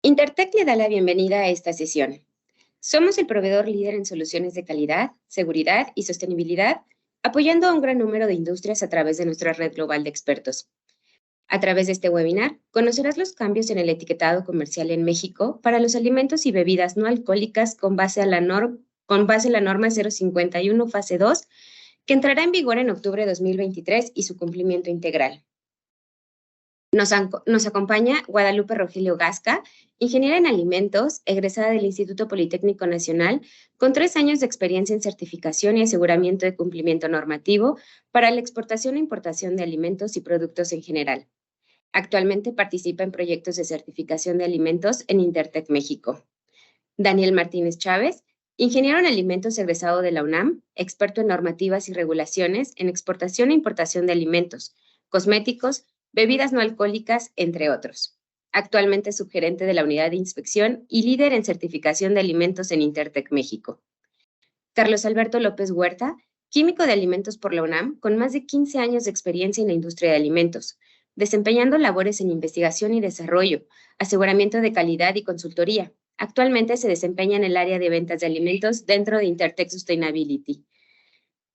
Intertech le da la bienvenida a esta sesión. Somos el proveedor líder en soluciones de calidad, seguridad y sostenibilidad, apoyando a un gran número de industrias a través de nuestra red global de expertos. A través de este webinar, conocerás los cambios en el etiquetado comercial en México para los alimentos y bebidas no alcohólicas con base en la norma 051 fase 2, que entrará en vigor en octubre de 2023 y su cumplimiento integral. Nos acompaña Guadalupe Rogelio Gasca, ingeniera en alimentos, egresada del Instituto Politécnico Nacional, con 3 años de experiencia en certificación y aseguramiento de cumplimiento normativo para la exportación e importación de alimentos y productos en general. Actualmente participa en proyectos de certificación de alimentos en Intertech México. Daniel Martínez Chávez, ingeniero en alimentos egresado de la UNAM, experto en normativas y regulaciones en exportación e importación de alimentos, cosméticos, bebidas no alcohólicas, entre otros. Actualmente es subgerente de la unidad de inspección y líder en certificación de alimentos en Intertech México. Carlos Alberto López Huerta, químico de alimentos por la UNAM, con más de 15 años de experiencia en la industria de alimentos, desempeñando labores en investigación y desarrollo, aseguramiento de calidad y consultoría. Actualmente se desempeña en el área de ventas de alimentos dentro de Intertech Sustainability.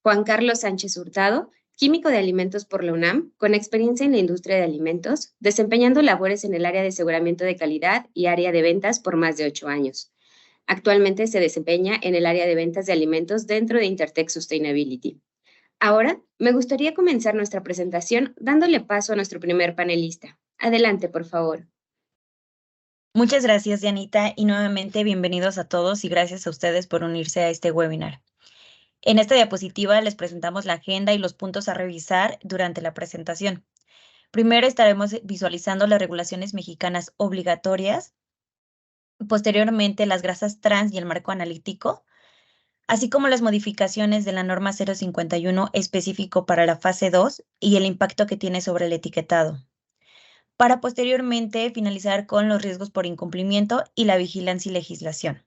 Juan Carlos Sánchez Hurtado, químico de alimentos por la UNAM, con experiencia en la industria de alimentos, desempeñando labores en el área de aseguramiento de calidad y área de ventas por más de 8 años. Actualmente se desempeña en el área de ventas de alimentos dentro de Intertech Sustainability. Ahora, me gustaría comenzar nuestra presentación dándole paso a nuestro primer panelista. Adelante, por favor. Muchas gracias, Dianita, y nuevamente bienvenidos a todos y gracias a ustedes por unirse a este webinar. En esta diapositiva les presentamos la agenda y los puntos a revisar durante la presentación. Primero estaremos visualizando las regulaciones mexicanas obligatorias, posteriormente las grasas trans y el marco analítico, así como las modificaciones de la norma 051 específico para la fase 2 y el impacto que tiene sobre el etiquetado, para posteriormente finalizar con los riesgos por incumplimiento y la vigilancia y legislación.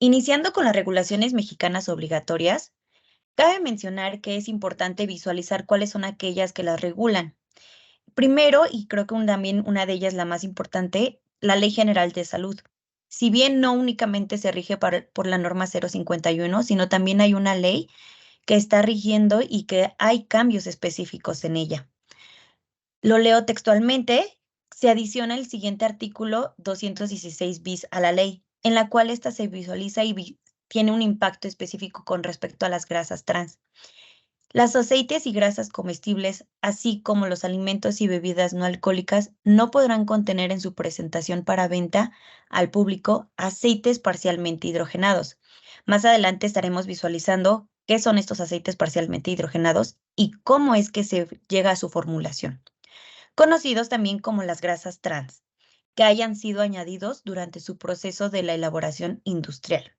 Iniciando con las regulaciones mexicanas obligatorias, cabe mencionar que es importante visualizar cuáles son aquellas que las regulan. Primero, y creo que también una de ellas la más importante, la Ley General de Salud. Si bien no únicamente se rige por la norma 051, sino también hay una ley que está rigiendo y que hay cambios específicos en ella. Lo leo textualmente. Se adiciona el siguiente artículo 216 bis a la ley, en la cual esta se visualiza y tiene un impacto específico con respecto a las grasas trans. Los aceites y grasas comestibles, así como los alimentos y bebidas no alcohólicas, no podrán contener en su presentación para venta al público aceites parcialmente hidrogenados. Más adelante estaremos visualizando qué son estos aceites parcialmente hidrogenados y cómo es que se llega a su formulación, conocidos también como las grasas trans, que hayan sido añadidos durante su proceso de la elaboración industrial.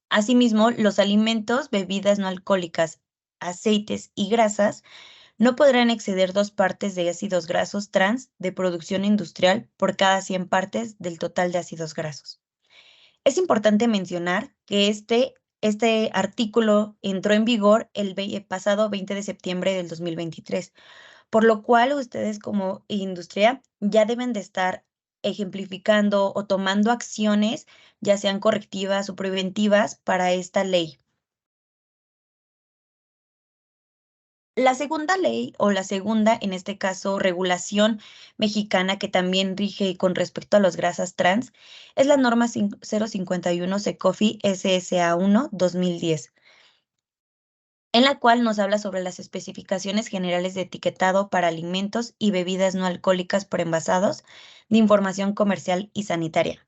Asimismo, los alimentos, bebidas no alcohólicas, aceites y grasas no podrán exceder 2 partes de ácidos grasos trans de producción industrial por cada 100 partes del total de ácidos grasos. Es importante mencionar que este artículo entró en vigor el pasado 20 de septiembre del 2023, por lo cual ustedes como industria ya deben de estar ejemplificando o tomando acciones, ya sean correctivas o preventivas, para esta ley. La segunda ley, o la segunda, en este caso, regulación mexicana que también rige con respecto a las grasas trans, es la norma 051 SECOFI SSA1 2010. En la cual nos habla sobre las especificaciones generales de etiquetado para alimentos y bebidas no alcohólicas preenvasados de información comercial y sanitaria.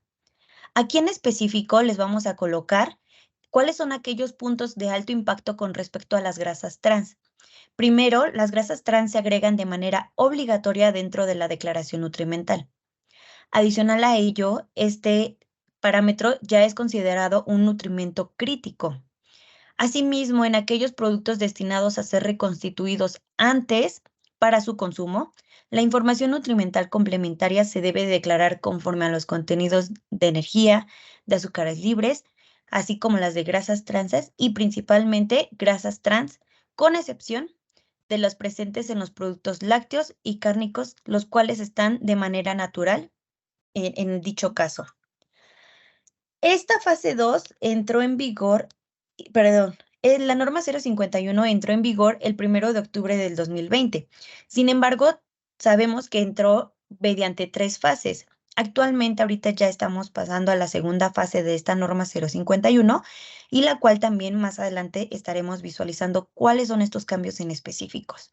Aquí en específico les vamos a colocar cuáles son aquellos puntos de alto impacto con respecto a las grasas trans. Primero, las grasas trans se agregan de manera obligatoria dentro de la declaración nutrimental. Adicional a ello, este parámetro ya es considerado un nutrimento crítico. Asimismo, en aquellos productos destinados a ser reconstituidos antes para su consumo, la información nutrimental complementaria se debe declarar conforme a los contenidos de energía, de azúcares libres, así como las de grasas trans y principalmente grasas trans, con excepción de los presentes en los productos lácteos y cárnicos, los cuales están de manera natural en dicho caso. Esta fase 2 entró en vigor, perdón, la norma 051 entró en vigor el 1 de octubre del 2020. Sin embargo, sabemos que entró mediante 3 fases. Actualmente, ahorita ya estamos pasando a la segunda fase de esta norma 051 y la cual también más adelante estaremos visualizando cuáles son estos cambios en específicos.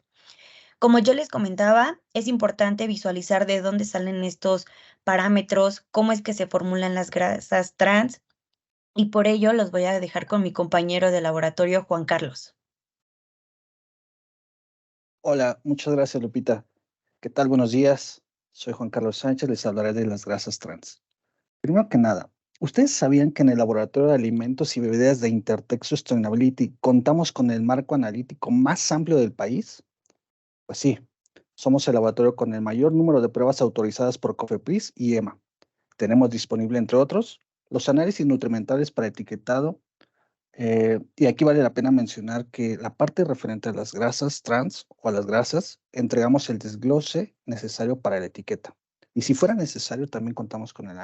Como yo les comentaba, es importante visualizar de dónde salen estos parámetros, cómo es que se formulan las grasas trans, y por ello los voy a dejar con mi compañero de laboratorio, Juan Carlos. Hola, muchas gracias, Lupita. ¿Qué tal? Buenos días. Soy Juan Carlos Sánchez, les hablaré de las grasas trans. Primero que nada, ¿ustedes sabían que en el Laboratorio de Alimentos y Bebidas de Intertech Sustainability contamos con el marco analítico más amplio del país? Pues sí, somos el laboratorio con el mayor número de pruebas autorizadas por COFEPRIS y EMA. Tenemos disponible, entre otros, los análisis nutrimentales para etiquetado. Y aquí vale la pena mencionar que la parte referente a las grasas trans o a las grasas, entregamos el desglose necesario para la etiqueta. Y si fuera necesario, también contamos con el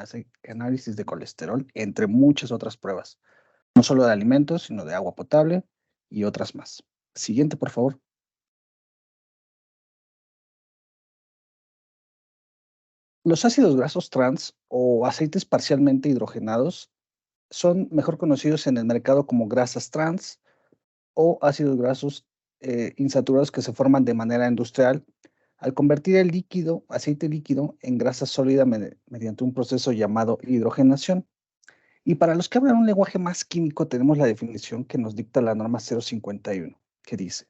análisis de colesterol, entre muchas otras pruebas, no solo de alimentos, sino de agua potable y otras más. Siguiente, por favor. Los ácidos grasos trans o aceites parcialmente hidrogenados son mejor conocidos en el mercado como grasas trans o ácidos grasos insaturados que se forman de manera industrial al convertir el líquido, aceite líquido, en grasa sólida mediante un proceso llamado hidrogenación. Y para los que hablan un lenguaje más químico, tenemos la definición que nos dicta la norma 051, que dice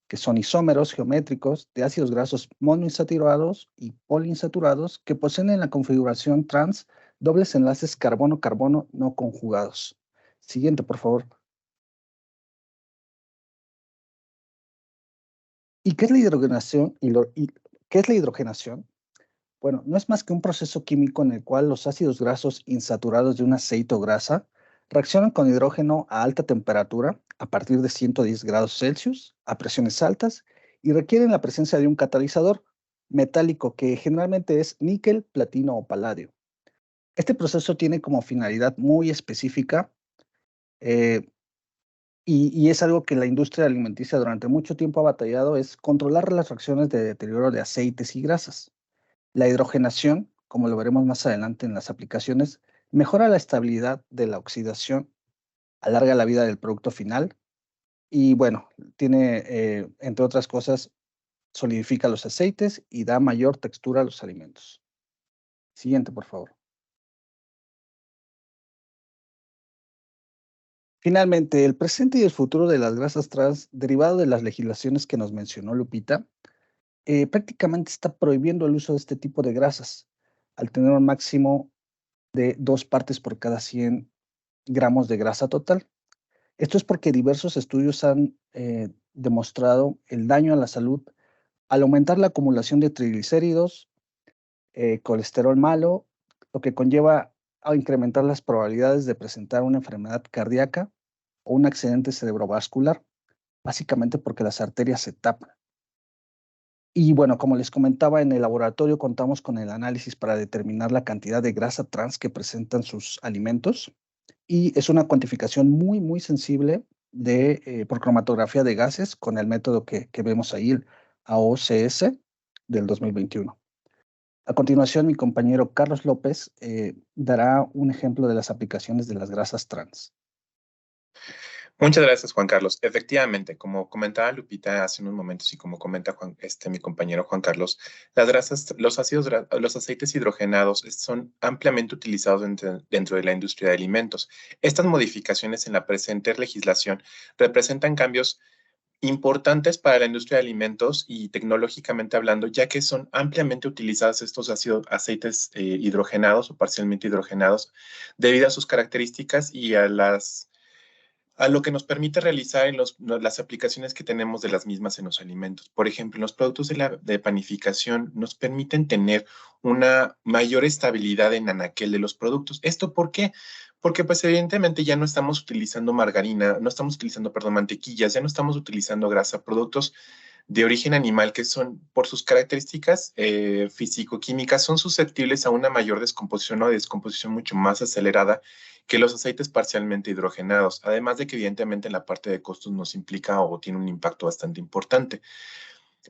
que son isómeros geométricos de ácidos grasos monoinsaturados y poliinsaturados que poseen en la configuración trans dobles enlaces carbono-carbono no conjugados. Siguiente, por favor. ¿Y qué es la hidrogenación? ¿Qué es la hidrogenación? Bueno, no es más que un proceso químico en el cual los ácidos grasos insaturados de un aceite o grasa reaccionan con hidrógeno a alta temperatura, a partir de 110 grados Celsius, a presiones altas, y requieren la presencia de un catalizador metálico que generalmente es níquel, platino o paladio. Este proceso tiene como finalidad muy específica eh, y es algo que la industria alimenticia durante mucho tiempo ha batallado, es controlar las reacciones de deterioro de aceites y grasas. La hidrogenación, como lo veremos más adelante en las aplicaciones, mejora la estabilidad de la oxidación, alarga la vida del producto final y, bueno, tiene, entre otras cosas, solidifica los aceites y da mayor textura a los alimentos. Siguiente, por favor. Finalmente, el presente y el futuro de las grasas trans, derivado de las legislaciones que nos mencionó Lupita, prácticamente está prohibiendo el uso de este tipo de grasas, al tener un máximo de 2 partes por cada 100 gramos de grasa total. Esto es porque diversos estudios han demostrado el daño a la salud al aumentar la acumulación de triglicéridos, colesterol malo, lo que conlleva a incrementar las probabilidades de presentar una enfermedad cardíaca o un accidente cerebrovascular, básicamente porque las arterias se tapan. Y bueno, como les comentaba, en el laboratorio contamos con el análisis para determinar la cantidad de grasa trans que presentan sus alimentos y es una cuantificación muy, muy sensible por cromatografía de gases con el método que vemos ahí, el AOCS del 2021. A continuación, mi compañero Carlos López dará un ejemplo de las aplicaciones de las grasas trans. Muchas gracias, Juan Carlos. Efectivamente, como comentaba Lupita hace unos momentos y como comenta mi compañero Juan Carlos, las grasas, los aceites hidrogenados son ampliamente utilizados dentro de la industria de alimentos. Estas modificaciones en la presente legislación representan cambios importantes para la industria de alimentos y tecnológicamente hablando, ya que son ampliamente utilizados estos aceites hidrogenados o parcialmente hidrogenados debido a sus características y a lo que nos permite realizar en las aplicaciones que tenemos de las mismas en los alimentos. Por ejemplo, los productos de panificación nos permiten tener una mayor estabilidad en anaquel de los productos. ¿Esto por qué? Porque pues evidentemente ya no estamos utilizando margarina, no estamos utilizando, perdón, mantequillas, ya no estamos utilizando grasa, productos de origen animal que son, por sus características físico-químicas, son susceptibles a una mayor descomposición o descomposición mucho más acelerada que los aceites parcialmente hidrogenados, además de que evidentemente en la parte de costos nos implica o tiene un impacto bastante importante.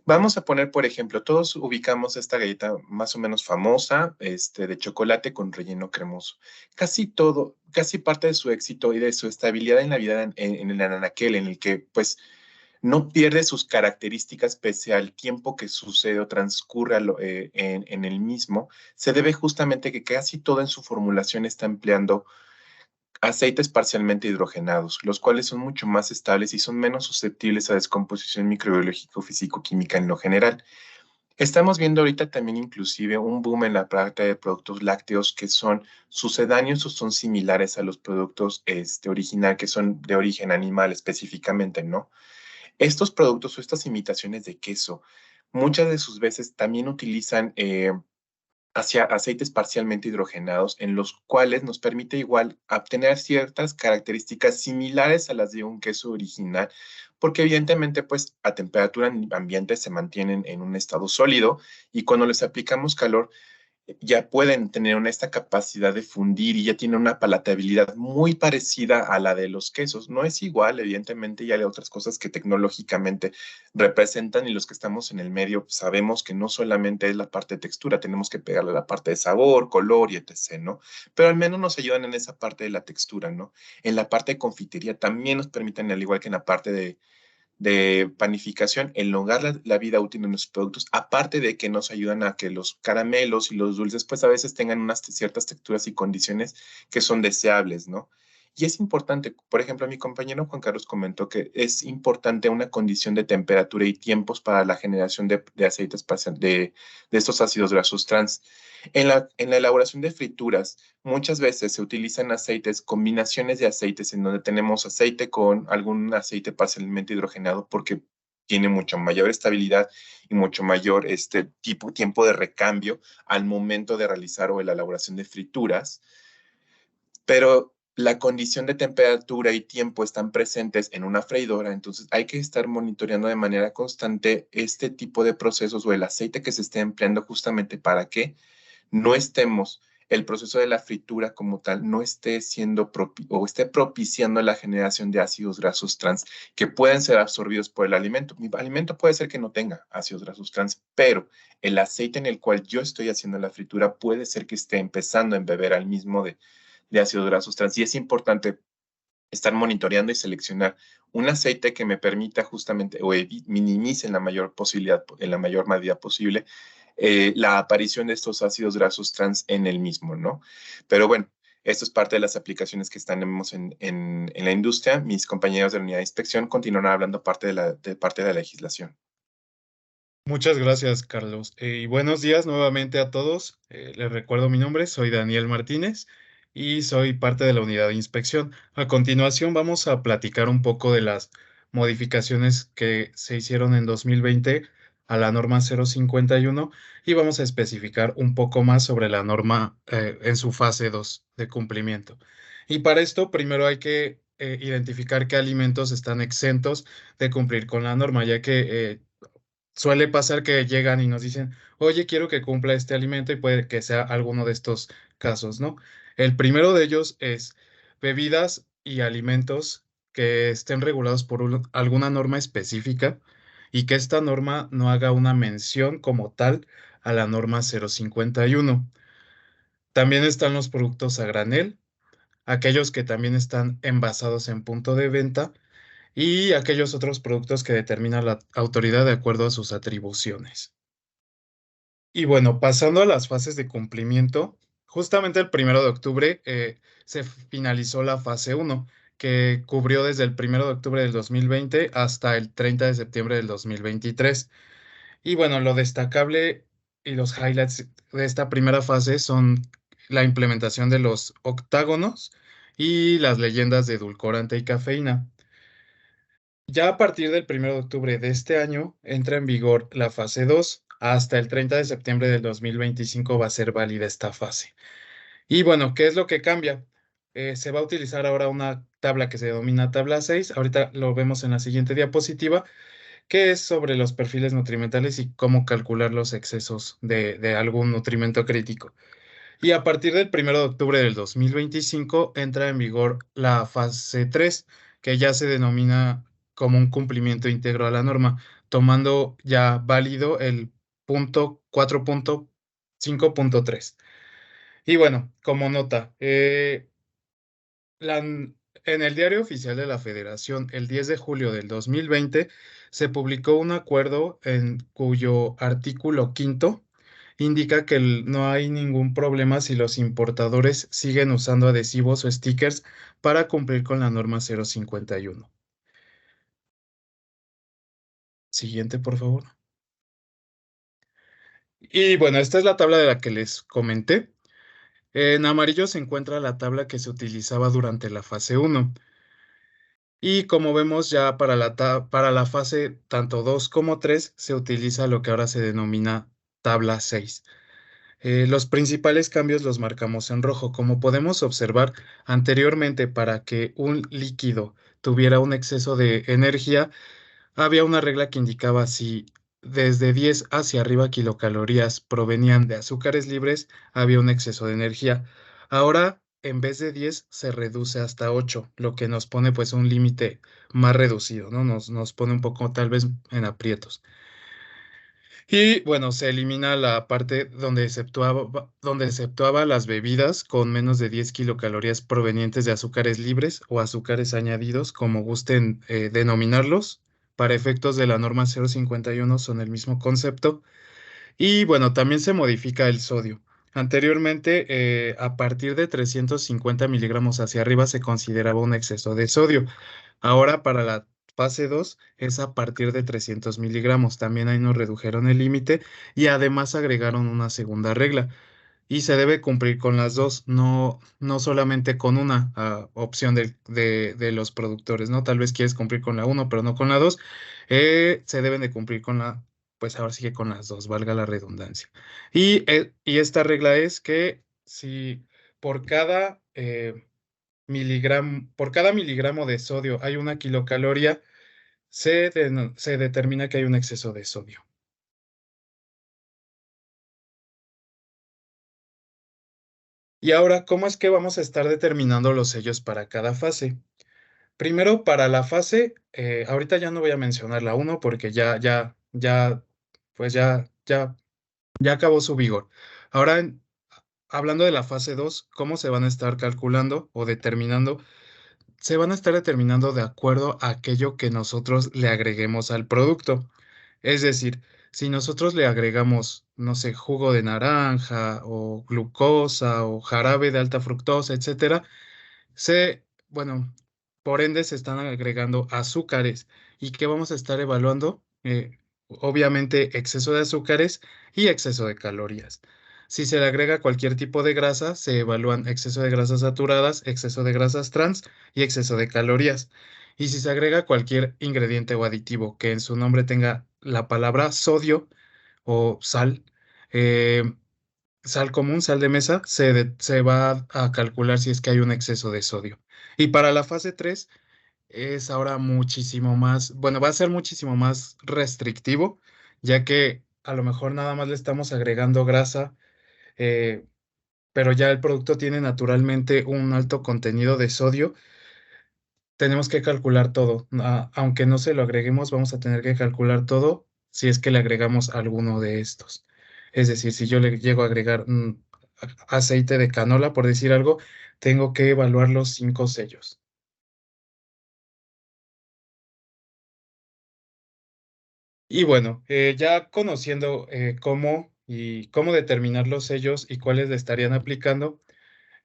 Vamos a poner, por ejemplo, todos ubicamos esta galleta más o menos famosa, de chocolate con relleno cremoso. Casi todo, casi parte de su éxito y de su estabilidad en la vida en el anaquel, en el que pues no pierde sus características pese al tiempo que sucede o transcurre en el mismo, se debe justamente que casi todo en su formulación está empleando aceites parcialmente hidrogenados, los cuales son mucho más estables y son menos susceptibles a descomposición microbiológica o físico-química en lo general. Estamos viendo ahorita también inclusive un boom en la práctica de productos lácteos que son sucedáneos o son similares a los productos original, que son de origen animal específicamente, ¿no? Estos productos o estas imitaciones de queso, muchas de sus veces también utilizan hacia aceites parcialmente hidrogenados, en los cuales nos permite igual obtener ciertas características similares a las de un queso original, porque evidentemente pues a temperatura ambiente se mantienen en un estado sólido y cuando les aplicamos calor ya pueden tener esta capacidad de fundir y ya tienen una palatabilidad muy parecida a la de los quesos. No es igual, evidentemente, ya hay otras cosas que tecnológicamente representan y los que estamos en el medio sabemos que no solamente es la parte de textura, tenemos que pegarle la parte de sabor, color y etc., ¿no? Pero al menos nos ayudan en esa parte de la textura, ¿no? En la parte de confitería también nos permiten, al igual que en la parte de panificación, elongar la vida útil de nuestros productos, aparte de que nos ayudan a que los caramelos y los dulces, pues a veces tengan unas ciertas texturas y condiciones que son deseables, ¿no? Y es importante, por ejemplo, mi compañero Juan Carlos comentó que es importante una condición de temperatura y tiempos para la generación de aceites de estos ácidos grasos trans. En la elaboración de frituras, muchas veces se utilizan aceites, combinaciones de aceites en donde tenemos aceite con algún aceite parcialmente hidrogenado porque tiene mucho mayor estabilidad y mucho mayor tiempo de recambio al momento de realizar o la elaboración de frituras. Pero la condición de temperatura y tiempo están presentes en una freidora, entonces hay que estar monitoreando de manera constante este tipo de procesos o el aceite que se esté empleando justamente para que no estemos, el proceso de la fritura como tal no esté siendo o esté propiciando la generación de ácidos grasos trans que pueden ser absorbidos por el alimento. Mi alimento puede ser que no tenga ácidos grasos trans, pero el aceite en el cual yo estoy haciendo la fritura puede ser que esté empezando a embeber al mismo de ácidos grasos trans. Y es importante estar monitoreando y seleccionar un aceite que me permita justamente o minimice en la mayor posibilidad, en la mayor medida posible, la aparición de estos ácidos grasos trans en el mismo, ¿no? Pero bueno, esto es parte de las aplicaciones que tenemos en la industria. Mis compañeros de la unidad de inspección continuarán hablando parte de la legislación. Muchas gracias, Carlos. Y buenos días nuevamente a todos. Les recuerdo mi nombre, soy Daniel Martínez y soy parte de la unidad de inspección. A continuación vamos a platicar un poco de las modificaciones que se hicieron en 2020 a la norma 051 y vamos a especificar un poco más sobre la norma en su fase 2 de cumplimiento. Y para esto primero hay que identificar qué alimentos están exentos de cumplir con la norma, ya que suele pasar que llegan y nos dicen, oye, quiero que cumpla este alimento y puede que sea alguno de estos casos, ¿no? El primero de ellos es bebidas y alimentos que estén regulados por alguna norma específica y que esta norma no haga una mención como tal a la norma 051. También están los productos a granel, aquellos que también están envasados en punto de venta y aquellos otros productos que determina la autoridad de acuerdo a sus atribuciones. Y bueno, pasando a las fases de cumplimiento, justamente el 1 de octubre se finalizó la fase 1, que cubrió desde el 1 de octubre del 2020 hasta el 30 de septiembre del 2023. Y bueno, lo destacable y los highlights de esta primera fase son la implementación de los octágonos y las leyendas de edulcorante y cafeína. Ya a partir del 1 de octubre de este año entra en vigor la fase 2. Hasta el 30 de septiembre del 2025 va a ser válida esta fase. Y bueno, ¿qué es lo que cambia? Se va a utilizar ahora una tabla que se denomina tabla 6. Ahorita lo vemos en la siguiente diapositiva, que es sobre los perfiles nutrimentales y cómo calcular los excesos de algún nutrimento crítico. Y a partir del 1 de octubre del 2025 entra en vigor la fase 3, que ya se denomina como un cumplimiento íntegro a la norma, tomando ya válido el punto 4.5.3. Y bueno, como nota, en el Diario Oficial de la Federación, el 10 de julio del 2020, se publicó un acuerdo en cuyo artículo quinto indica que no hay ningún problema si los importadores siguen usando adhesivos o stickers para cumplir con la norma 051. Siguiente, por favor. Y bueno, esta es la tabla de la que les comenté. En amarillo se encuentra la tabla que se utilizaba durante la fase 1. Y como vemos ya para la fase tanto 2 como 3 se utiliza lo que ahora se denomina tabla 6. Los principales cambios los marcamos en rojo. Como podemos observar anteriormente, para que un líquido tuviera un exceso de energía, había una regla que indicaba si desde 10 hacia arriba kilocalorías provenían de azúcares libres, había un exceso de energía. Ahora, en vez de 10, se reduce hasta 8, lo que nos pone pues un límite más reducido, ¿no? Nos pone un poco tal vez en aprietos. Y bueno, se elimina la parte donde exceptuaba las bebidas con menos de 10 kilocalorías provenientes de azúcares libres o azúcares añadidos, como gusten denominarlos. Para efectos de la norma 051 son el mismo concepto. Y bueno, también se modifica el sodio. Anteriormente, a partir de 350 miligramos hacia arriba se consideraba un exceso de sodio. Ahora para la fase 2 es a partir de 300 miligramos. También ahí nos redujeron el límite y además agregaron una segunda regla. Y se debe cumplir con las dos, no solamente con una opción de los productores, ¿no? Tal vez quieres cumplir con la 1, pero no con la 2. Se deben de cumplir pues ahora sí que con las dos, valga la redundancia. Y esta regla es que si por cada por cada miligramo de sodio hay una kilocaloría, se determina que hay un exceso de sodio. Y ahora, ¿cómo es que vamos a estar determinando los sellos para cada fase? Primero, para la fase, ahorita ya no voy a mencionar la 1 porque pues ya acabó su vigor. Ahora, hablando de la fase 2, ¿cómo se van a estar calculando o determinando? Se van a estar determinando de acuerdo a aquello que nosotros le agreguemos al producto. Es decir, si nosotros le agregamos, no sé, jugo de naranja o glucosa o jarabe de alta fructosa, etcétera, bueno, por ende se están agregando azúcares. ¿Y qué vamos a estar evaluando? Obviamente exceso de azúcares y exceso de calorías. Si se le agrega cualquier tipo de grasa, se evalúan exceso de grasas saturadas, exceso de grasas trans y exceso de calorías. Y si se agrega cualquier ingrediente o aditivo que en su nombre tenga la palabra sodio o sal, eh, sal común, sal de mesa, se va a calcular si es que hay un exceso de sodio. Y para la fase 3 es ahora muchísimo más, bueno, va a ser muchísimo más restrictivo, ya que a lo mejor nada más le estamos agregando grasa, eh, pero ya el producto tiene naturalmente un alto contenido de sodio. Tenemos que calcular todo. Aunque no se lo agreguemos, vamos a tener que calcular todo si es que le agregamos alguno de estos. Es decir, si yo le llego a agregar aceite de canola, por decir algo, tengo que evaluar los 5 sellos. Y bueno, ya conociendo cómo determinar los sellos y cuáles le estarían aplicando,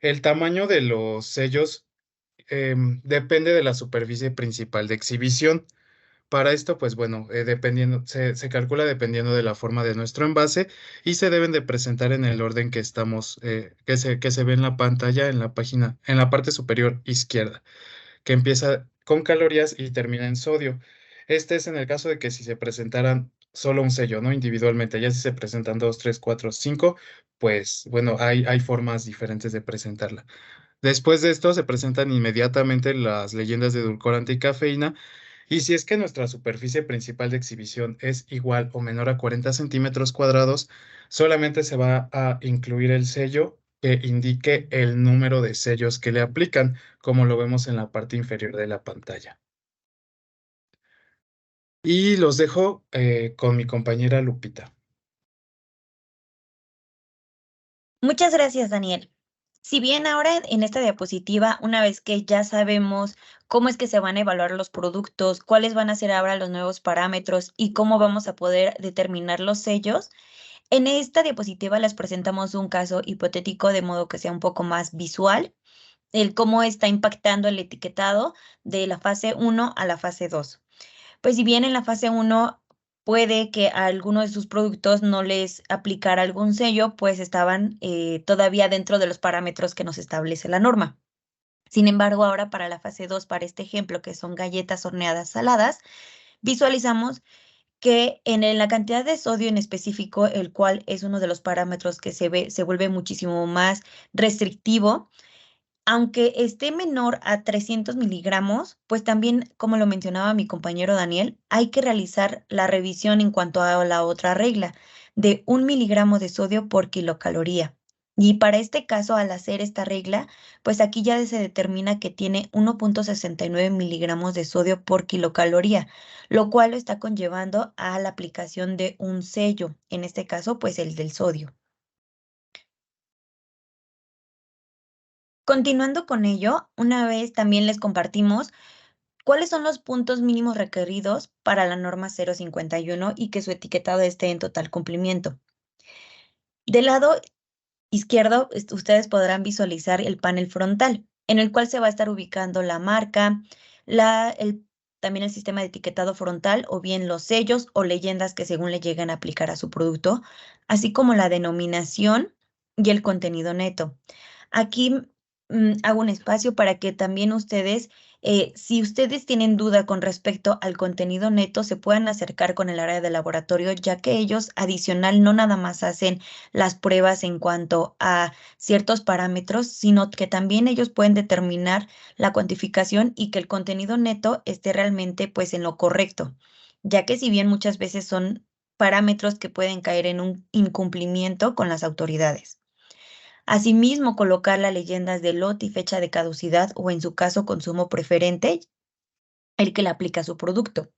el tamaño de los sellos depende de la superficie principal de exhibición. Para esto, pues bueno, se calcula dependiendo de la forma de nuestro envase y se deben de presentar en el orden que que se ve en la pantalla, en la página, en la parte superior izquierda, que empieza con calorías y termina en sodio. Este es en el caso de que si se presentaran solo un sello, ¿no? Individualmente, ya si se presentan 2, 3, 4, 5, pues bueno, hay formas diferentes de presentarla. Después de esto se presentan inmediatamente las leyendas de edulcorante y cafeína Y si es que nuestra superficie principal de exhibición es igual o menor a 40 centímetros cuadrados, solamente se va a incluir el sello que indique el número de sellos que le aplican, como lo vemos en la parte inferior de la pantalla. Y los dejo con mi compañera Lupita. Muchas gracias, Daniel. Si bien ahora en esta diapositiva, una vez que ya sabemos cómo es que se van a evaluar los productos, cuáles van a ser ahora los nuevos parámetros y cómo vamos a poder determinar los sellos, en esta diapositiva les presentamos un caso hipotético de modo que sea un poco más visual, el cómo está impactando el etiquetado de la fase 1 a la fase 2. Pues si bien en la fase 1 puede que a alguno de sus productos no les aplicara algún sello, pues estaban todavía dentro de los parámetros que nos establece la norma. Sin embargo, ahora para la fase 2, para este ejemplo, que son galletas horneadas saladas, visualizamos que en la cantidad de sodio en específico, el cual es uno de los parámetros que se vuelve muchísimo más restrictivo, aunque esté menor a 300 miligramos, pues también, como lo mencionaba mi compañero Daniel, hay que realizar la revisión en cuanto a la otra regla de 1 miligramo de sodio por kilocaloría. Y para este caso, al hacer esta regla, pues aquí ya se determina que tiene 1.69 miligramos de sodio por kilocaloría, lo cual lo está conllevando a la aplicación de un sello, en este caso, pues el del sodio. Continuando con ello, una vez también les compartimos cuáles son los puntos mínimos requeridos para la norma 051 y que su etiquetado esté en total cumplimiento. Del lado izquierdo, ustedes podrán visualizar el panel frontal, en el cual se va a estar ubicando la marca, también el sistema de etiquetado frontal o bien los sellos o leyendas que según le lleguen a aplicar a su producto, así como la denominación y el contenido neto. Aquí hago un espacio para que también ustedes, si ustedes tienen duda con respecto al contenido neto, se puedan acercar con el área de laboratorio, ya que ellos adicional no nada más hacen las pruebas en cuanto a ciertos parámetros, sino que también ellos pueden determinar la cuantificación y que el contenido neto esté realmente pues en lo correcto, ya que si bien muchas veces son parámetros que pueden caer en un incumplimiento con las autoridades. Asimismo, colocar las leyendas de lote y fecha de caducidad o en su caso consumo preferente, el que le aplica su producto.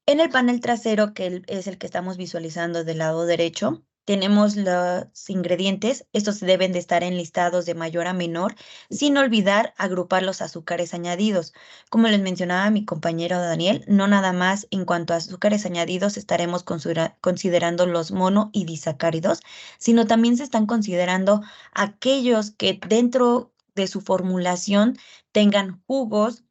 En el panel trasero, que es el que estamos visualizando del lado derecho, tenemos los ingredientes. Estos deben de estar enlistados de mayor a menor, sin olvidar agrupar los azúcares añadidos. Como les mencionaba mi compañero Daniel, no nada más en cuanto a azúcares añadidos estaremos considerando los mono y disacáridos, sino también se están considerando aquellos que dentro de su formulación tengan jugos,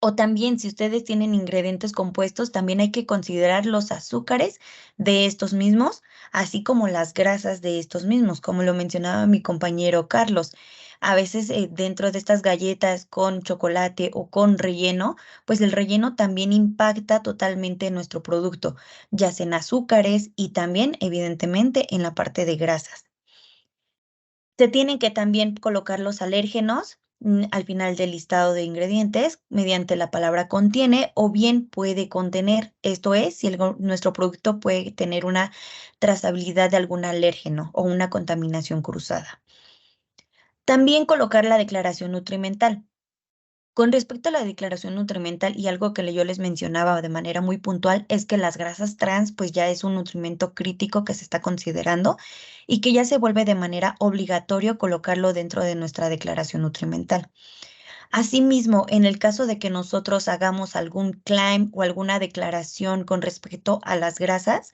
o también, si ustedes tienen ingredientes compuestos, también hay que considerar los azúcares de estos mismos, así como las grasas de estos mismos, como lo mencionaba mi compañero Carlos. A veces dentro de estas galletas con chocolate o con relleno, pues el relleno también impacta totalmente en nuestro producto, ya sea en azúcares y también, evidentemente, en la parte de grasas. Se tienen que también colocar los alérgenos al final del listado de ingredientes mediante la palabra contiene o bien puede contener. Esto es, si nuestro producto puede tener una trazabilidad de algún alérgeno o una contaminación cruzada. También colocar la declaración nutrimental. Con respecto a la declaración nutrimental y algo que yo les mencionaba de manera muy puntual es que las grasas trans pues ya es un nutrimento crítico que se está considerando y que ya se vuelve de manera obligatorio colocarlo dentro de nuestra declaración nutrimental. Asimismo, en el caso de que nosotros hagamos algún claim o alguna declaración con respecto a las grasas,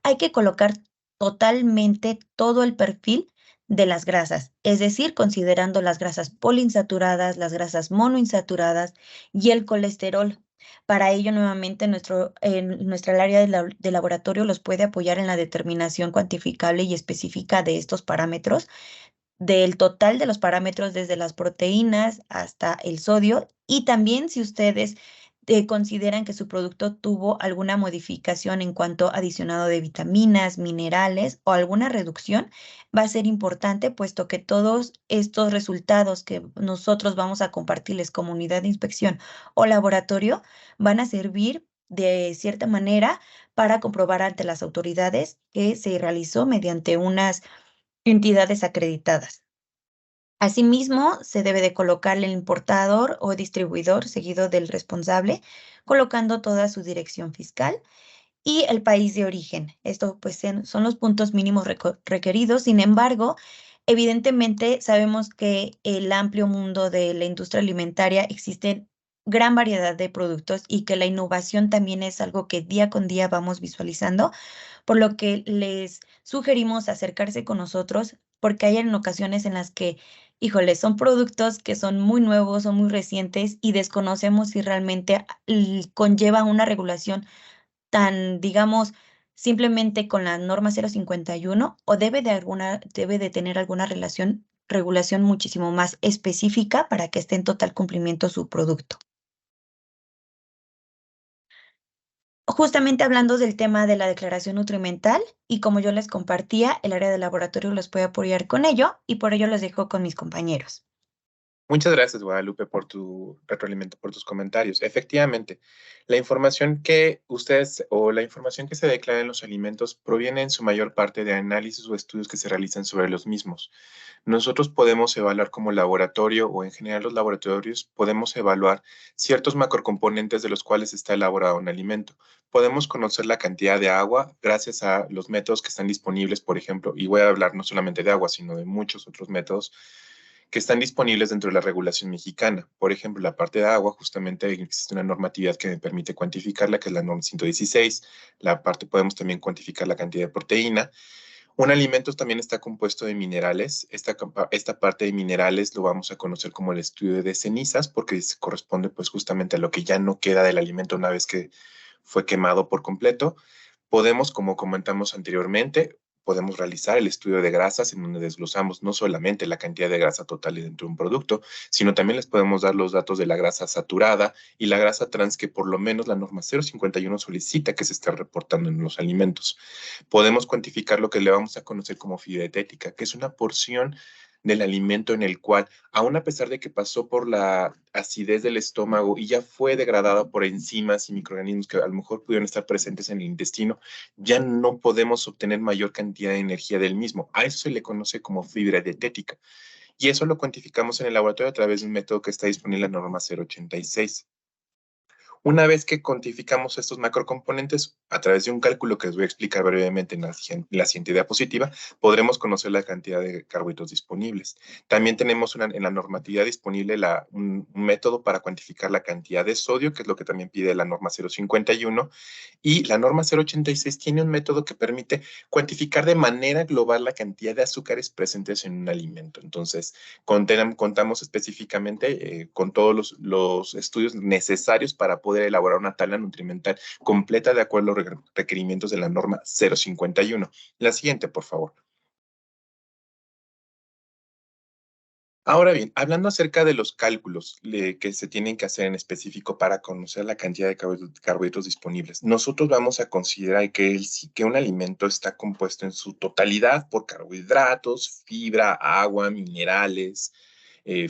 hay que colocar totalmente todo el perfil de las grasas, es decir, considerando las grasas poliinsaturadas, las grasas monoinsaturadas y el colesterol. Para ello, nuevamente, nuestra área de laboratorio los puede apoyar en la determinación cuantificable y específica de estos parámetros, del total de los parámetros desde las proteínas hasta el sodio, y también si ustedes consideran que su producto tuvo alguna modificación en cuanto a adicionado de vitaminas, minerales o alguna reducción, va a ser importante, puesto que todos estos resultados que nosotros vamos a compartirles como unidad de inspección o laboratorio van a servir de cierta manera para comprobar ante las autoridades que se realizó mediante unas entidades acreditadas. Asimismo, se debe de colocar el importador o distribuidor seguido del responsable, colocando toda su dirección fiscal y el país de origen. Esto pues son los puntos mínimos requeridos. Sin embargo, evidentemente sabemos que el amplio mundo de la industria alimentaria existe gran variedad de productos y que la innovación también es algo que día con día vamos visualizando, por lo que les sugerimos acercarse con nosotros porque hay en ocasiones en las que, híjole, son productos que son muy nuevos, son muy recientes y desconocemos si realmente conlleva una regulación tan, digamos, simplemente con la norma 051 o debe de tener alguna regulación muchísimo más específica para que esté en total cumplimiento su producto. Justamente hablando del tema de la declaración nutrimental y como yo les compartía, el área de laboratorio los puede apoyar con ello y por ello los dejo con mis compañeros. Muchas gracias, Guadalupe, por tu retroalimento, por tus comentarios. Efectivamente, la información que ustedes o la información que se declara en los alimentos proviene en su mayor parte de análisis o estudios que se realizan sobre los mismos. Nosotros podemos evaluar como laboratorio o en general los laboratorios podemos evaluar ciertos macrocomponentes de los cuales está elaborado un alimento. Podemos conocer la cantidad de agua gracias a los métodos que están disponibles, por ejemplo, y voy a hablar no solamente de agua, sino de muchos otros métodos que están disponibles dentro de la regulación mexicana. Por ejemplo, la parte de agua, justamente existe una normatividad que me permite cuantificarla, que es la norma 116. La parte podemos también cuantificar la cantidad de proteína. Un alimento también está compuesto de minerales. Esta parte de minerales lo vamos a conocer como el estudio de cenizas, porque corresponde pues justamente a lo que ya no queda del alimento una vez que fue quemado por completo. Podemos, como comentamos anteriormente, podemos realizar el estudio de grasas en donde desglosamos no solamente la cantidad de grasa total dentro de un producto, sino también les podemos dar los datos de la grasa saturada y la grasa trans que por lo menos la norma 051 solicita que se esté reportando en los alimentos. Podemos cuantificar lo que le vamos a conocer como fibra dietética, que es una porción del alimento en el cual, aun a pesar de que pasó por la acidez del estómago y ya fue degradada por enzimas y microorganismos que a lo mejor pudieron estar presentes en el intestino, ya no podemos obtener mayor cantidad de energía del mismo. A eso se le conoce como fibra dietética. Y eso lo cuantificamos en el laboratorio a través de un método que está disponible en la norma 086. Una vez que cuantificamos estos macrocomponentes a través de un cálculo que les voy a explicar brevemente en la siguiente diapositiva, podremos conocer la cantidad de carbohidratos disponibles. También tenemos en la normatividad disponible un método para cuantificar la cantidad de sodio, que es lo que también pide la norma 051, y la norma 086 tiene un método que permite cuantificar de manera global la cantidad de azúcares presentes en un alimento. Entonces, contamos específicamente con todos los estudios necesarios para poder elaborar una tabla nutrimental completa de acuerdo a los requerimientos de la norma 051. La siguiente, por favor. Ahora bien, hablando acerca de los cálculos que se tienen que hacer en específico para conocer la cantidad de carbohidratos disponibles, nosotros vamos a considerar que un alimento está compuesto en su totalidad por carbohidratos, fibra, agua, minerales,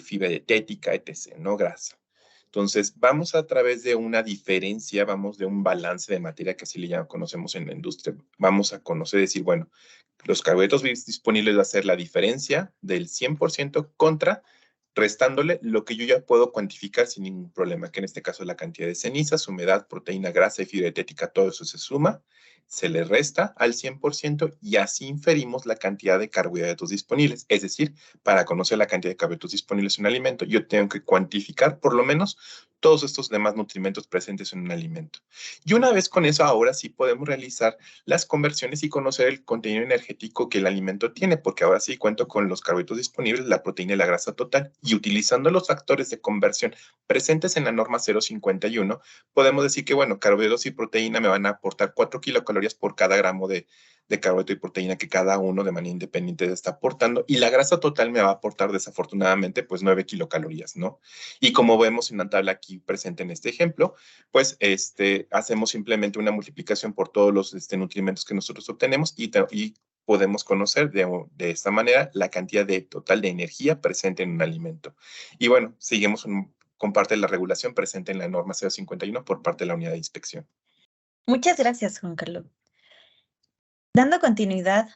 fibra dietética, etc., no grasa. Entonces, vamos a través de una diferencia, vamos de un balance de materia que así le conocemos en la industria. Vamos a conocer, decir, bueno, los carbohidratos disponibles va a ser la diferencia del 100% contra restándole lo que yo ya puedo cuantificar sin ningún problema, que en este caso es la cantidad de cenizas, humedad, proteína, grasa y fibra dietética, todo eso se suma, se le resta al 100% y así inferimos la cantidad de carbohidratos disponibles. Es decir, para conocer la cantidad de carbohidratos disponibles en un alimento, yo tengo que cuantificar por lo menos todos estos demás nutrimentos presentes en un alimento. Y una vez con eso, ahora sí podemos realizar las conversiones y conocer el contenido energético que el alimento tiene, porque ahora sí cuento con los carbohidratos disponibles, la proteína y la grasa total, y utilizando los factores de conversión presentes en la norma 051, podemos decir que, bueno, carbohidratos y proteína me van a aportar 4 kilocalorías kilocalorías por cada gramo de carbohidrato y proteína que cada uno de manera independiente está aportando, y la grasa total me va a aportar desafortunadamente pues 9 kilocalorías, ¿no? Y como vemos en la tabla aquí presente en este ejemplo, pues hacemos simplemente una multiplicación por todos los nutrimentos que nosotros obtenemos y podemos conocer de esta manera la cantidad total de energía presente en un alimento. Y bueno, seguimos con parte de la regulación presente en la norma 051 por parte de la unidad de inspección. Muchas gracias, Juan Carlos. Dando continuidad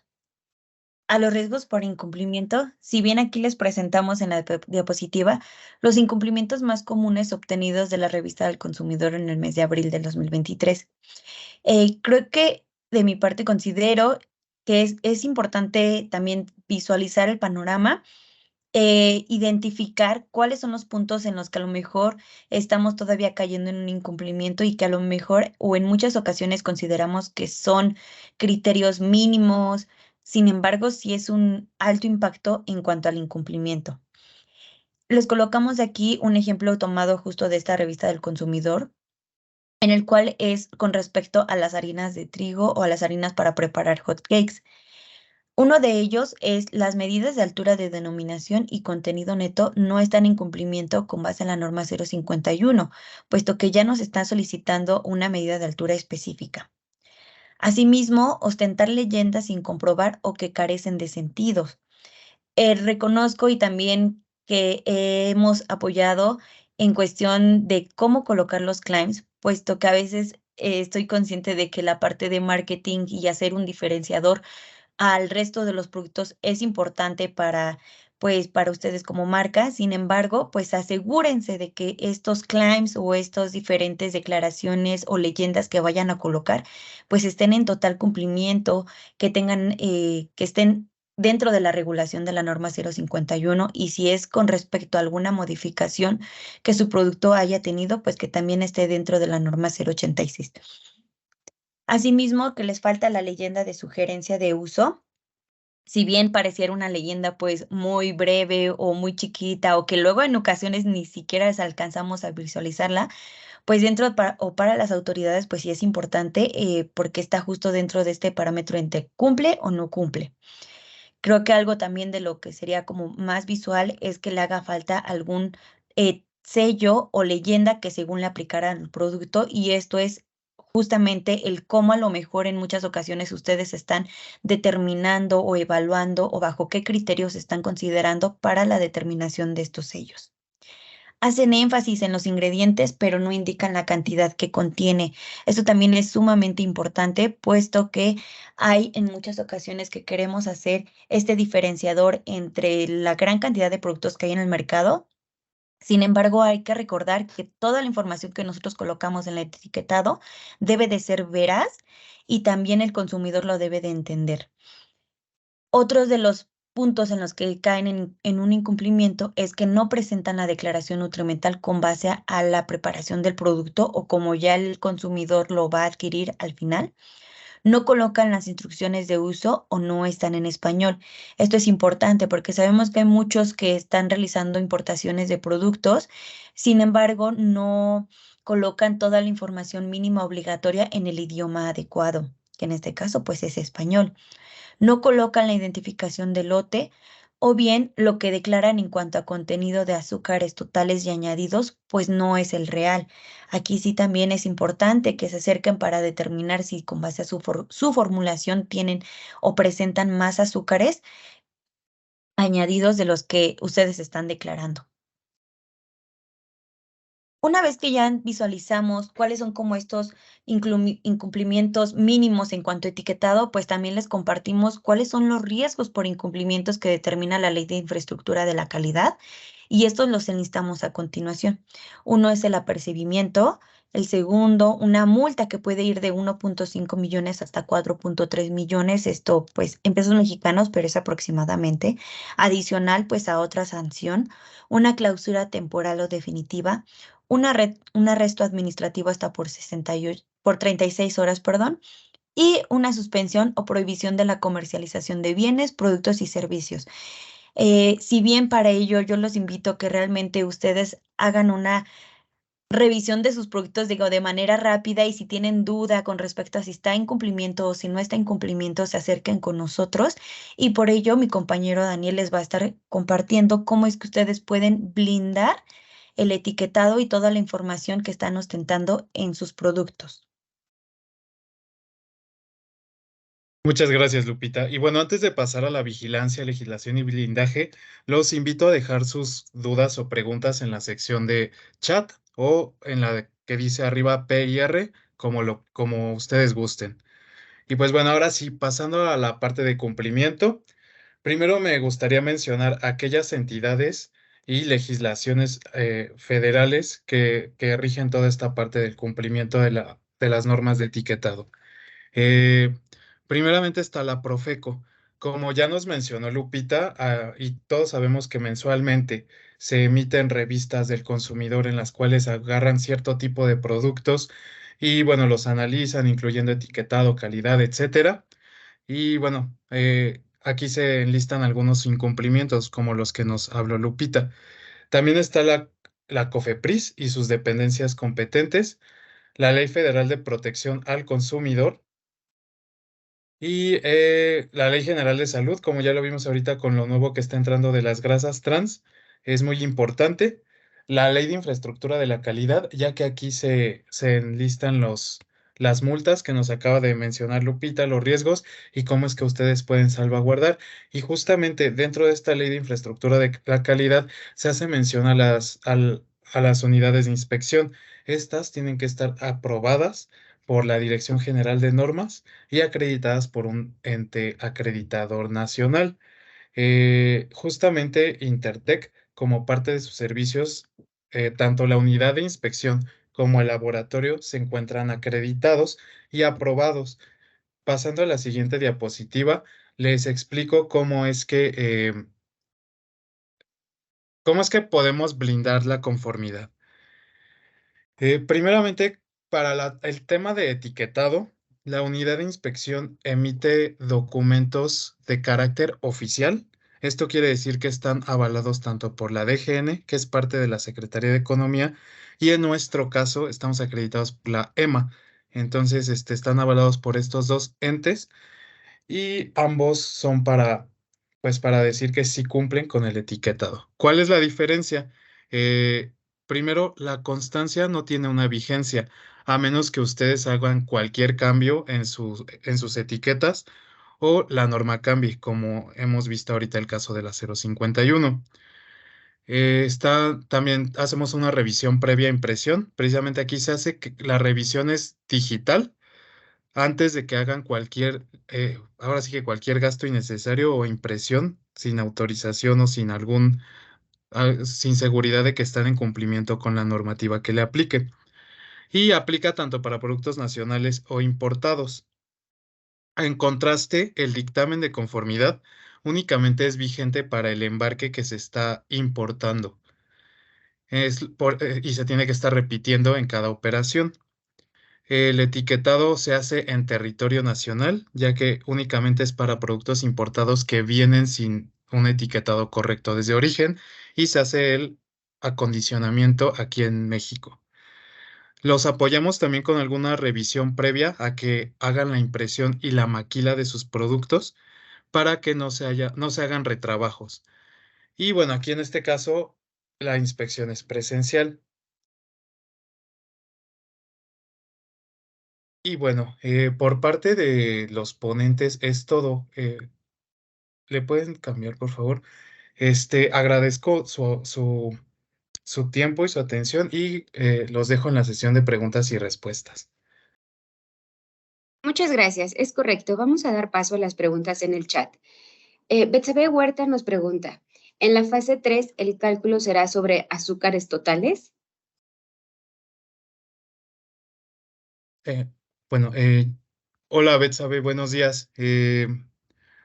a los riesgos por incumplimiento, si bien aquí les presentamos en la diapositiva los incumplimientos más comunes obtenidos de la revista del consumidor en el mes de abril del 2023. Creo que de mi parte considero que es importante también visualizar el panorama, identificar cuáles son los puntos en los que a lo mejor estamos todavía cayendo en un incumplimiento y que a lo mejor o en muchas ocasiones consideramos que son criterios mínimos. Sin embargo, sí es un alto impacto en cuanto al incumplimiento. Les colocamos aquí un ejemplo tomado justo de esta revista del consumidor, en el cual es con respecto a las harinas de trigo o a las harinas para preparar hot cakes. Uno de ellos es las medidas de altura de denominación y contenido neto no están en cumplimiento con base en la norma 051, puesto que ya nos está solicitando una medida de altura específica. Asimismo, ostentar leyendas sin comprobar o que carecen de sentidos. Reconozco y también que hemos apoyado en cuestión de cómo colocar los claims, puesto que a veces estoy consciente de que la parte de marketing y hacer un diferenciador al resto de los productos es importante para ustedes como marca. Sin embargo, pues asegúrense de que estos claims o estas diferentes declaraciones o leyendas que vayan a colocar, pues estén en total cumplimiento, que tengan, que estén dentro de la regulación de la norma 051, y si es con respecto a alguna modificación que su producto haya tenido, pues que también esté dentro de la norma 086. Asimismo, que les falta la leyenda de sugerencia de uso. Si bien pareciera una leyenda pues muy breve o muy chiquita, o que luego en ocasiones ni siquiera alcanzamos a visualizarla, pues dentro para las autoridades pues sí es importante, porque está justo dentro de este parámetro entre cumple o no cumple. Creo que algo también de lo que sería como más visual es que le haga falta algún sello o leyenda que según le aplicara al producto, y esto es justamente el cómo a lo mejor en muchas ocasiones ustedes están determinando o evaluando o bajo qué criterios están considerando para la determinación de estos sellos. Hacen énfasis en los ingredientes, pero no indican la cantidad que contiene. Esto también es sumamente importante, puesto que hay en muchas ocasiones que queremos hacer este diferenciador entre la gran cantidad de productos que hay en el mercado. Sin embargo, hay que recordar que toda la información que nosotros colocamos en el etiquetado debe de ser veraz, y también el consumidor lo debe de entender. Otros de los puntos en los que caen en un incumplimiento es que no presentan la declaración nutrimental con base a la preparación del producto o como ya el consumidor lo va a adquirir al final. No colocan las instrucciones de uso o no están en español. Esto es importante porque sabemos que hay muchos que están realizando importaciones de productos, sin embargo, no colocan toda la información mínima obligatoria en el idioma adecuado, que en este caso pues es español. No colocan la identificación del lote, o bien lo que declaran en cuanto a contenido de azúcares totales y añadidos, pues no es el real. Aquí sí también es importante que se acerquen para determinar si con base a su formulación tienen o presentan más azúcares añadidos de los que ustedes están declarando. Una vez que ya visualizamos cuáles son como estos incumplimientos mínimos en cuanto a etiquetado, pues también les compartimos cuáles son los riesgos por incumplimientos que determina la Ley de Infraestructura de la Calidad, y estos los enlistamos a continuación. Uno es el apercibimiento. El segundo, una multa que puede ir de 1.5 millones hasta 4.3 millones. Esto pues en pesos mexicanos, pero es aproximadamente. Adicional pues a otra sanción, una clausura temporal o definitiva, un arresto administrativo hasta por 36 horas, y una suspensión o prohibición de la comercialización de bienes, productos y servicios. Si bien para ello yo los invito a que realmente ustedes hagan una revisión de sus productos, digo, de manera rápida, y si tienen duda con respecto a si está en cumplimiento o si no está en cumplimiento, se acerquen con nosotros. Y por ello, mi compañero Daniel les va a estar compartiendo cómo es que ustedes pueden blindar el etiquetado y toda la información que están ostentando en sus productos. Muchas gracias, Lupita. Y bueno, antes de pasar a la vigilancia, legislación y blindaje, los invito a dejar sus dudas o preguntas en la sección de chat o en la que dice arriba PIR, como ustedes gusten. Y pues bueno, ahora sí, pasando a la parte de cumplimiento, primero me gustaría mencionar aquellas entidades y legislaciones federales que rigen toda esta parte del cumplimiento de las normas de etiquetado. Eh, Primeramente está la Profeco. Como ya nos mencionó Lupita, y todos sabemos que mensualmente se emiten revistas del consumidor en las cuales agarran cierto tipo de productos y bueno, los analizan, incluyendo etiquetado, calidad, etcétera. Y bueno, aquí se enlistan algunos incumplimientos como los que nos habló Lupita. También está la COFEPRIS y sus dependencias competentes, la Ley Federal de Protección al Consumidor y la Ley General de Salud, como ya lo vimos ahorita con lo nuevo que está entrando de las grasas trans, es muy importante. La Ley de Infraestructura de la Calidad, ya que aquí se enlistan las multas que nos acaba de mencionar Lupita, los riesgos y cómo es que ustedes pueden salvaguardar. Y justamente dentro de esta Ley de Infraestructura de la Calidad se hace mención a las unidades de inspección. Estas tienen que estar aprobadas por la Dirección General de Normas y acreditadas por un ente acreditador nacional. Justamente Intertec, como parte de sus servicios, tanto la unidad de inspección como el laboratorio se encuentran acreditados y aprobados. Pasando a la siguiente diapositiva, les explico cómo es que podemos blindar la conformidad. Primeramente, para el tema de etiquetado, la unidad de inspección emite documentos de carácter oficial. Esto quiere decir que están avalados tanto por la DGN, que es parte de la Secretaría de Economía, y en nuestro caso estamos acreditados por la EMA. Entonces, están avalados por estos dos entes y ambos son para decir que sí cumplen con el etiquetado. ¿Cuál es la diferencia? Primero, la constancia no tiene una vigencia, a menos que ustedes hagan cualquier cambio en sus etiquetas o la norma cambie, como hemos visto ahorita el caso de la 051. También hacemos una revisión previa a impresión. Precisamente aquí se hace que la revisión es digital antes de que hagan ahora sí que cualquier gasto innecesario o impresión sin autorización o sin seguridad de que están en cumplimiento con la normativa que le aplique. Y aplica tanto para productos nacionales o importados. En contraste, el dictamen de conformidad únicamente es vigente para el embarque que se está importando. Y se tiene que estar repitiendo en cada operación. El etiquetado se hace en territorio nacional, ya que únicamente es para productos importados que vienen sin un etiquetado correcto desde origen y se hace el acondicionamiento aquí en México. Los apoyamos también con alguna revisión previa a que hagan la impresión y la maquila de sus productos para que no se hagan retrabajos. Y bueno, aquí en este caso la inspección es presencial. Y bueno, por parte de los ponentes es todo. ¿Le pueden cambiar, por favor? Agradezco su tiempo y su atención y los dejo en la sesión de preguntas y respuestas. Muchas gracias, es correcto. Vamos a dar paso a las preguntas en el chat. Betsabe Huerta nos pregunta, ¿en la fase 3 el cálculo será sobre azúcares totales? Bueno, hola Betsabe, buenos días.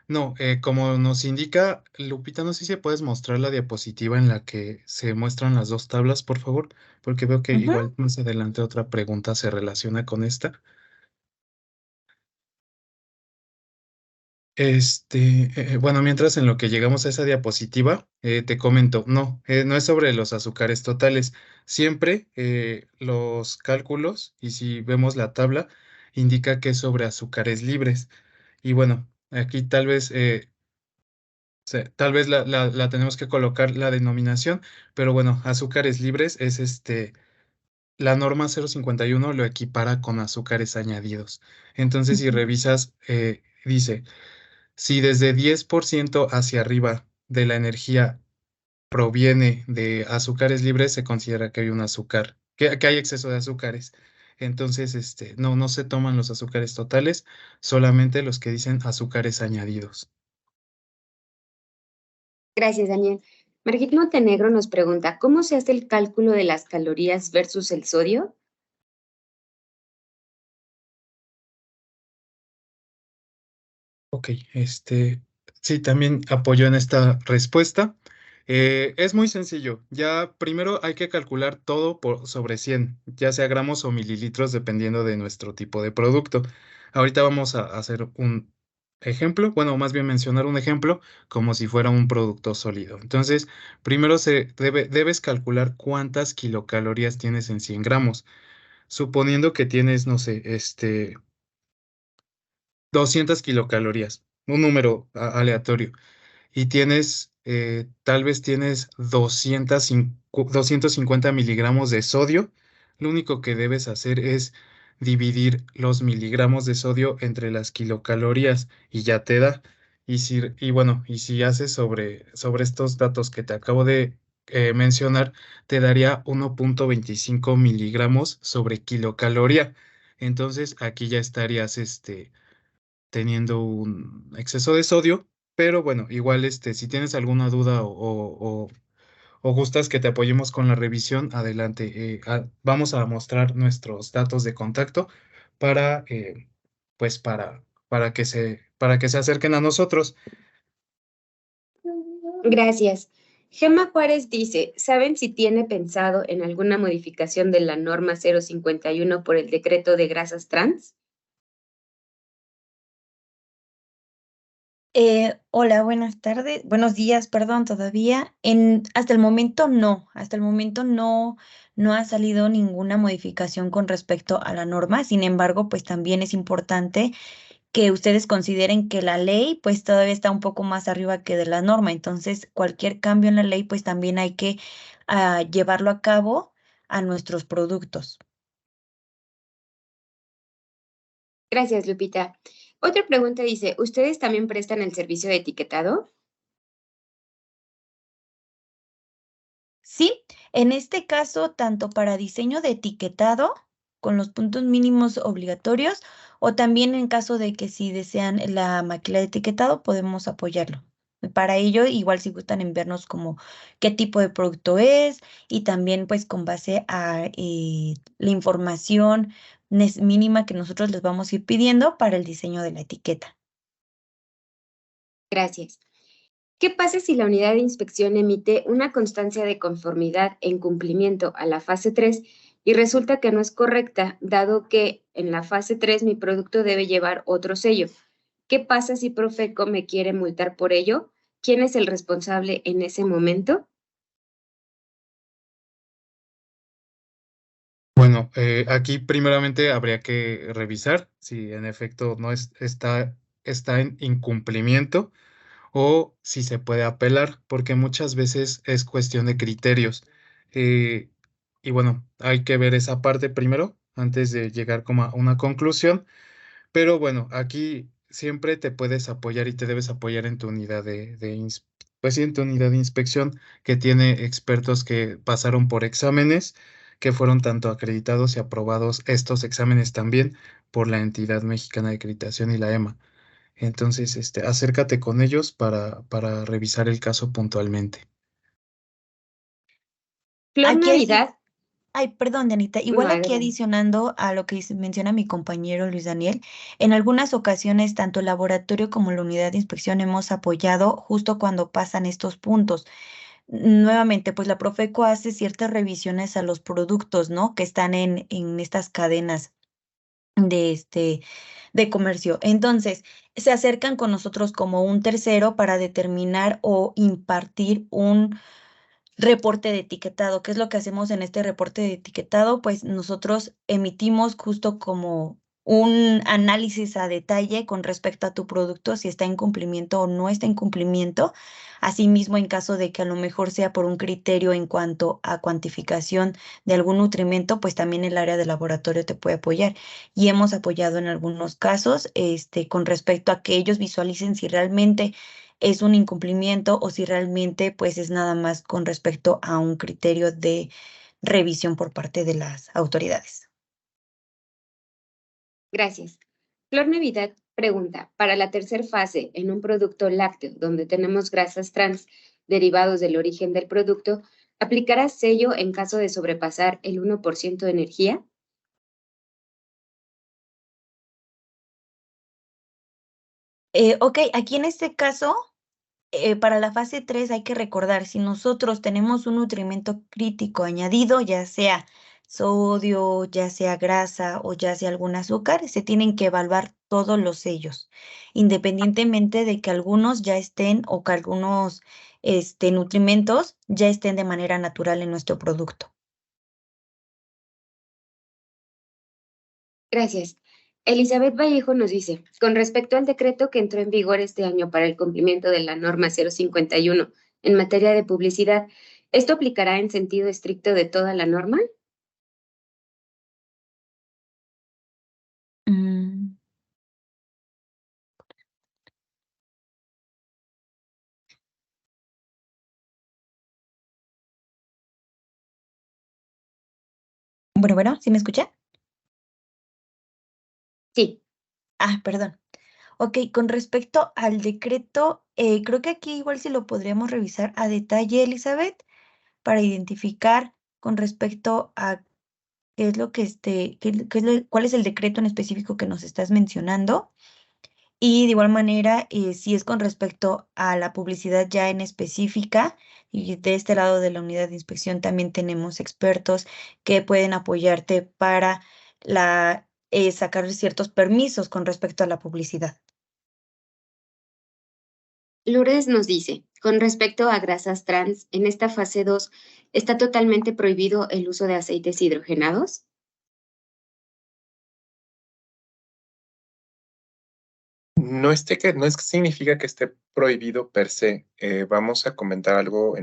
No, como nos indica Lupita, no sé si puedes mostrar la diapositiva en la que se muestran las dos tablas, por favor, porque veo que igual más adelante otra pregunta se relaciona con esta. Bueno, mientras en lo que llegamos a esa diapositiva, te comento, no es sobre los azúcares totales. Siempre los cálculos, y si vemos la tabla, indica que es sobre azúcares libres. Y bueno, aquí tal vez la tenemos que colocar la denominación, pero bueno, azúcares libres es la norma 051 lo equipara con azúcares añadidos. Entonces, si revisas, dice, si desde 10% hacia arriba de la energía proviene de azúcares libres, se considera que hay un azúcar, que hay exceso de azúcares. Entonces, no se toman los azúcares totales, solamente los que dicen azúcares añadidos. Gracias, Daniel. Margit Montenegro nos pregunta, ¿cómo se hace el cálculo de las calorías versus el sodio? Ok, sí, también apoyo en esta respuesta. Es muy sencillo. Ya primero hay que calcular todo sobre 100, ya sea gramos o mililitros, dependiendo de nuestro tipo de producto. Ahorita vamos a hacer un ejemplo, bueno, más bien mencionar un ejemplo como si fuera un producto sólido. Entonces, primero debes calcular cuántas kilocalorías tienes en 100 gramos. Suponiendo que tienes, no sé, 200 kilocalorías, un número aleatorio, y tal vez tienes 250 miligramos de sodio. Lo único que debes hacer es dividir los miligramos de sodio entre las kilocalorías y ya te da. Y si haces sobre estos datos que te acabo de mencionar, te daría 1.25 miligramos sobre kilocaloría. Entonces aquí ya estarías teniendo un exceso de sodio, pero bueno, igual si tienes alguna duda o gustas que te apoyemos con la revisión, adelante. Vamos a mostrar nuestros datos de contacto para, pues para que se acerquen a nosotros. Gracias. Gemma Juárez dice, ¿saben si tiene pensado en alguna modificación de la norma 051 por el decreto de grasas trans? Hola, buenas tardes, buenos días, perdón, todavía. Hasta el momento no ha salido ninguna modificación con respecto a la norma. Sin embargo, pues también es importante que ustedes consideren que la ley pues todavía está un poco más arriba que de la norma. Entonces, cualquier cambio en la ley pues también hay que llevarlo a cabo a nuestros productos. Gracias, Lupita. Otra pregunta dice, ¿ustedes también prestan el servicio de etiquetado? Sí, en este caso, tanto para diseño de etiquetado con los puntos mínimos obligatorios o también en caso de que si desean la maquila de etiquetado, podemos apoyarlo. Para ello, igual si gustan enviarnos como qué tipo de producto es y también pues con base a la información mínima que nosotros les vamos a ir pidiendo para el diseño de la etiqueta. Gracias. ¿Qué pasa si la unidad de inspección emite una constancia de conformidad en cumplimiento a la fase 3 y resulta que no es correcta, dado que en la fase 3 mi producto debe llevar otro sello? ¿Qué pasa si Profeco me quiere multar por ello? ¿Quién es el responsable en ese momento? Bueno, aquí primeramente habría que revisar si en efecto no está en incumplimiento o si se puede apelar, porque muchas veces es cuestión de criterios. Eh, y bueno, hay que ver esa parte primero antes de llegar como a una conclusión. Pero bueno, aquí siempre te puedes apoyar y te debes apoyar en tu unidad pues sí, en tu unidad de inspección, que tiene expertos que pasaron por exámenes, que fueron tanto acreditados y aprobados estos exámenes también por la entidad mexicana de acreditación y la EMA. Entonces, acércate con ellos para revisar el caso puntualmente. Flor Aquí Navidad. Ay, perdón, Danita. No, Igual aquí adelante. adicionando a lo que menciona mi compañero Luis Daniel, en algunas ocasiones tanto el laboratorio como la unidad de inspección hemos apoyado justo cuando pasan estos puntos. Nuevamente, pues la Profeco hace ciertas revisiones a los productos, ¿no? Que están en estas cadenas de comercio. Entonces, se acercan con nosotros como un tercero para determinar o impartir un reporte de etiquetado. ¿Qué es lo que hacemos en este reporte de etiquetado? Pues nosotros emitimos justo como un análisis a detalle con respecto a tu producto, si está en cumplimiento o no está en cumplimiento. Asimismo, en caso de que a lo mejor sea por un criterio en cuanto a cuantificación de algún nutrimento, pues también el área de laboratorio te puede apoyar. Y hemos apoyado en algunos casos, con respecto a que ellos visualicen si realmente es un incumplimiento o si realmente pues es nada más con respecto a un criterio de revisión por parte de las autoridades. Gracias. Flor Navidad pregunta, para la tercera fase, en un producto lácteo donde tenemos grasas trans derivados del origen del producto, ¿aplicará sello en caso de sobrepasar el 1% de energía? Ok, aquí en este caso, para la fase 3 hay que recordar, si nosotros tenemos un nutrimento crítico añadido, ya sea sodio, ya sea grasa o ya sea algún azúcar, se tienen que evaluar todos los sellos, independientemente de que algunos ya estén o que algunos nutrimentos ya estén de manera natural en nuestro producto. Gracias. Elizabeth Vallejo nos dice, con respecto al decreto que entró en vigor este año para el cumplimiento de la norma 051 en materia de publicidad, ¿esto aplicará en sentido estricto de toda la norma? Mm, Bueno, ¿sí me escucha? Sí. Perdón. Ok, con respecto al decreto, creo que aquí igual sí lo podríamos revisar a detalle, Elizabeth, para identificar con respecto a qué es lo que cuál es el decreto en específico que nos estás mencionando. Y de igual manera, si es con respecto a la publicidad ya en específica, y de este lado de la unidad de inspección también tenemos expertos que pueden apoyarte para sacar ciertos permisos con respecto a la publicidad. Lourdes nos dice, con respecto a grasas trans, en esta fase 2, ¿está totalmente prohibido el uso de aceites hidrogenados? No, no es que significa que esté prohibido per se. Vamos a comentar algo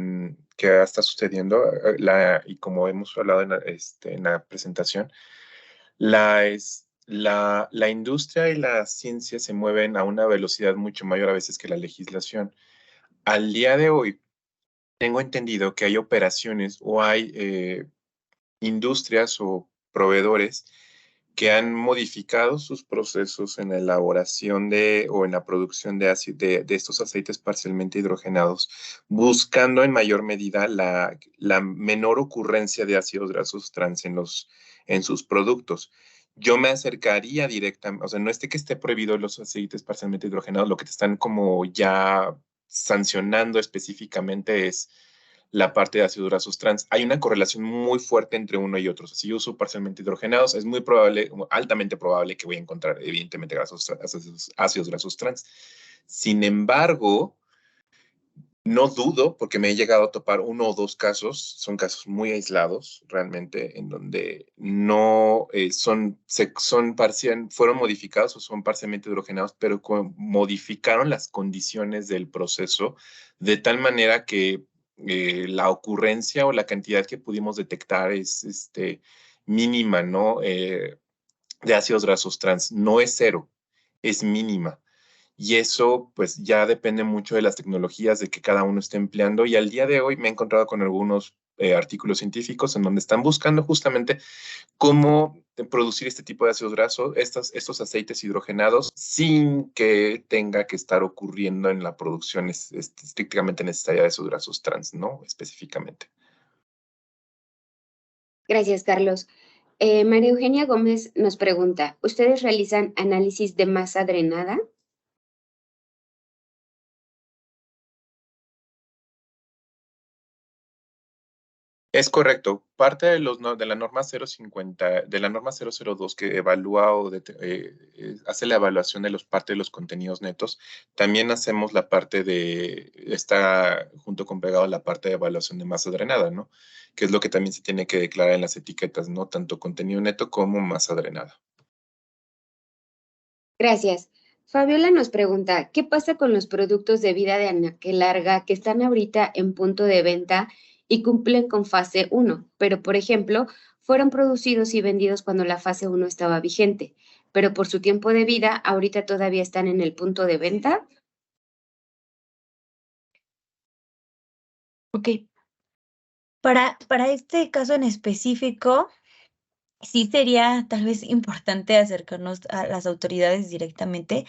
que está sucediendo y como hemos hablado en la presentación, la industria y la ciencia se mueven a una velocidad mucho mayor a veces que la legislación. Al día de hoy, tengo entendido que hay operaciones o hay industrias o proveedores que han modificado sus procesos en la elaboración o en la producción de estos aceites parcialmente hidrogenados, buscando en mayor medida la menor ocurrencia de ácidos grasos trans en sus productos. Yo me acercaría directamente, o sea, no es de que esté prohibido los aceites parcialmente hidrogenados, lo que te están como ya sancionando específicamente es la parte de ácidos grasos trans. Hay una correlación muy fuerte entre uno y otro. Si yo uso parcialmente hidrogenados, es muy probable, altamente probable que voy a encontrar, evidentemente, ácidos grasos trans. Sin embargo, no dudo, porque me he llegado a topar uno o dos casos, son casos muy aislados realmente, en donde no fueron modificados o son parcialmente hidrogenados, pero modificaron las condiciones del proceso de tal manera que la ocurrencia o la cantidad que pudimos detectar es mínima, ¿no? De ácidos grasos trans. No es cero, es mínima. Y eso pues ya depende mucho de las tecnologías de que cada uno esté empleando. Y al día de hoy me he encontrado con algunos artículos científicos en donde están buscando justamente cómo producir este tipo de ácidos grasos, estos aceites hidrogenados, sin que tenga que estar ocurriendo en la producción estrictamente necesaria de esos grasos trans, ¿no? Específicamente. Gracias, Carlos. María Eugenia Gómez nos pregunta, ¿ustedes realizan análisis de masa drenada? Es correcto. Parte de de la norma 050, de la norma 002 que evalúa o hace la evaluación de parte de los contenidos netos, también hacemos la parte está junto con pegado la parte de evaluación de masa drenada, ¿no? Que es lo que también se tiene que declarar en las etiquetas, ¿no? Tanto contenido neto como masa drenada. Gracias. Fabiola nos pregunta, ¿qué pasa con los productos de vida de anaquel larga que están ahorita en punto de venta y cumplen con fase 1, pero por ejemplo, fueron producidos y vendidos cuando la fase 1 estaba vigente, pero por su tiempo de vida ahorita todavía están en el punto de venta? Ok. Para este caso en específico, sí sería tal vez importante acercarnos a las autoridades directamente,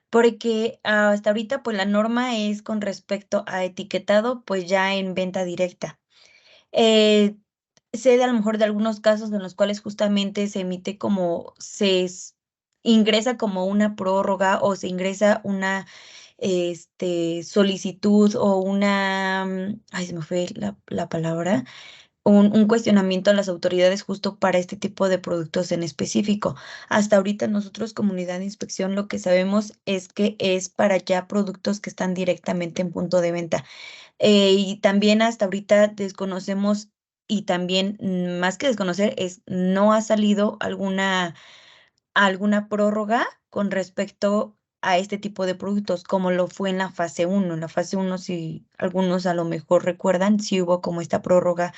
porque hasta ahorita pues la norma es con respecto a etiquetado pues ya en venta directa. Sé de a lo mejor de algunos casos en los cuales justamente se emite ingresa como una prórroga o se ingresa una solicitud o ay, se me fue la palabra, un cuestionamiento a las autoridades justo para este tipo de productos en específico. Hasta ahorita nosotros, comunidad de inspección, lo que sabemos es que es para ya productos que están directamente en punto de venta. Y también hasta ahorita desconocemos y también más que desconocer no ha salido alguna prórroga con respecto a este tipo de productos, como lo fue en la fase 1. En la fase 1, si algunos a lo mejor recuerdan, sí hubo como esta prórroga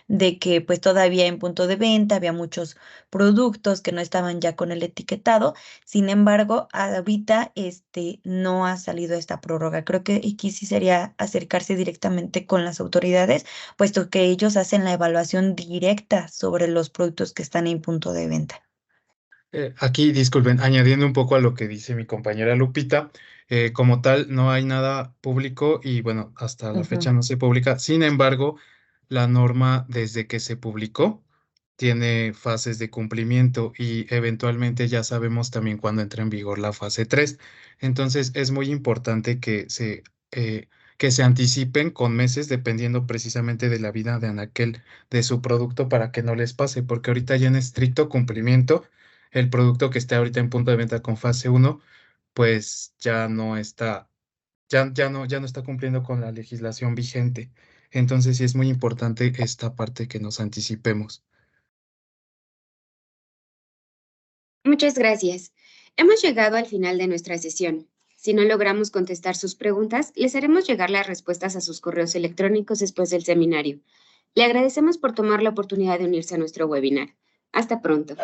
de que pues todavía en punto de venta había muchos productos que no estaban ya con el etiquetado. Sin embargo, ahorita no ha salido esta prórroga. Creo que aquí sí sería acercarse directamente con las autoridades, puesto que ellos hacen la evaluación directa sobre los productos que están en punto de venta. Aquí, disculpen, añadiendo un poco a lo que dice mi compañera Lupita, como tal, no hay nada público y bueno, hasta la fecha no se publica. Sin embargo, la norma desde que se publicó tiene fases de cumplimiento y eventualmente ya sabemos también cuándo entra en vigor la fase 3. Entonces, es muy importante que se anticipen con meses dependiendo precisamente de la vida de su producto para que no les pase, porque ahorita ya en estricto cumplimiento el producto que esté ahorita en punto de venta con fase 1, pues ya no está cumpliendo con la legislación vigente. Entonces sí es muy importante esta parte que nos anticipemos. Muchas gracias. Hemos llegado al final de nuestra sesión. Si no logramos contestar sus preguntas, les haremos llegar las respuestas a sus correos electrónicos después del seminario. Le agradecemos por tomar la oportunidad de unirse a nuestro webinar. Hasta pronto.